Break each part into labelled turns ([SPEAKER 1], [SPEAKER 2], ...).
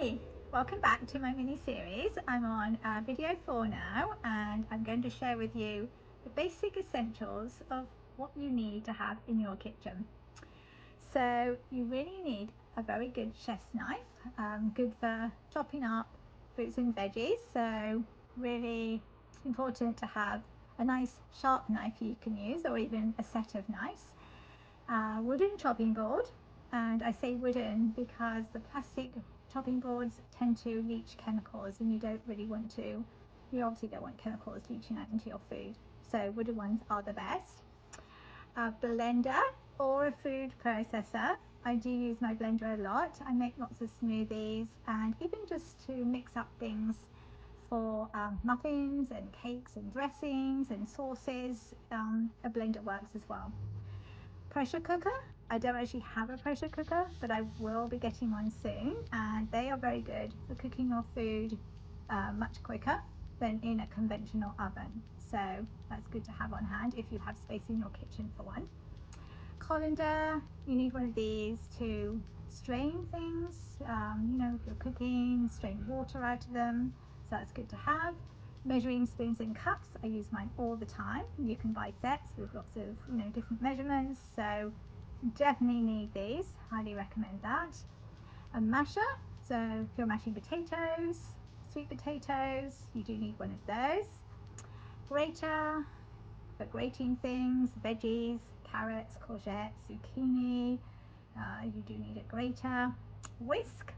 [SPEAKER 1] Hi, welcome back to my mini series. I'm on video 4 now, and I'm going to share with you the basic essentials of what you need to have in your kitchen. So you really need a very good chef's knife, good for chopping up fruits and veggies. So really important to have a nice sharp knife you can use, or even a set of knives. Wooden chopping board, and I say wooden because the plastic chopping boards tend to leach chemicals, and you obviously don't want chemicals leaching out into your food, so wooden ones are the best. A blender or a food processor. I do use my blender a lot. I make lots of smoothies, and even just to mix up things for muffins and cakes and dressings and sauces, a blender works as well. Pressure cooker. I don't actually have a pressure cooker, but I will be getting one soon, and they are very good for cooking your food much quicker than in a conventional oven. So that's good to have on hand if you have space in your kitchen for one. Colander. You need one of these to strain things. If you're cooking, strain water out of them. So that's good to have. Measuring spoons and cups. I use mine all the time. You can buy sets with lots of different measurements, so definitely need these. Highly recommend that. A masher. So if you're mashing potatoes, sweet potatoes, you do need one of those. Grater for grating things, veggies, carrots, courgettes, zucchini. You do need a grater. Whisk.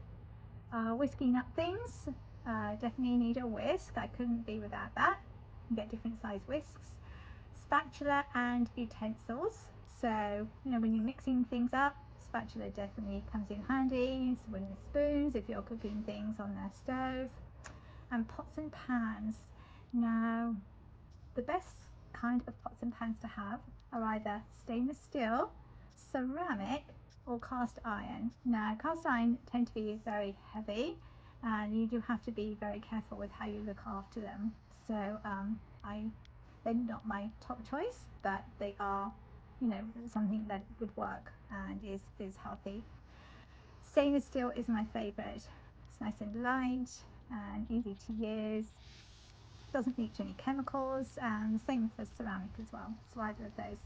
[SPEAKER 1] Whisking up things. Definitely need a whisk. I couldn't be without that. You get different size whisks. Spatula and utensils. So when you're mixing things up, spatula definitely comes in handy. So wooden spoons if you're cooking things on the stove. And pots and pans. Now, the best kind of pots and pans to have are either stainless steel, ceramic, or cast iron. Now, cast iron tend to be very heavy, and you do have to be very careful with how you look after them. So they're not my top choice, but they are, something that would work and is healthy. Stainless steel is my favorite. It's nice and light and easy to use. Doesn't leach any chemicals, and same for ceramic as well. So either of those.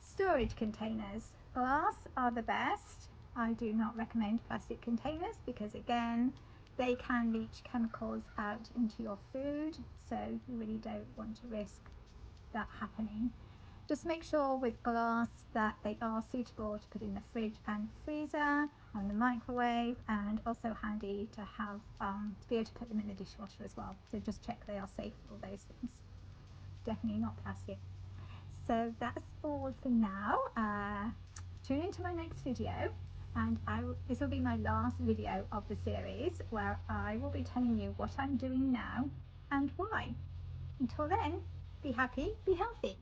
[SPEAKER 1] Storage containers. Glass are the best. I do not recommend plastic containers because again, they can leach chemicals out into your food, so you really don't want to risk that happening. Just make sure with glass that they are suitable to put in the fridge and freezer and the microwave, and also handy to have to be able to put them in the dishwasher as well. So just check they are safe for all those things. Definitely not plastic. So that's all for now. Tune into my next video, and this will be my last video of the series where I will be telling you what I'm doing now and why. Until then, be happy, be healthy.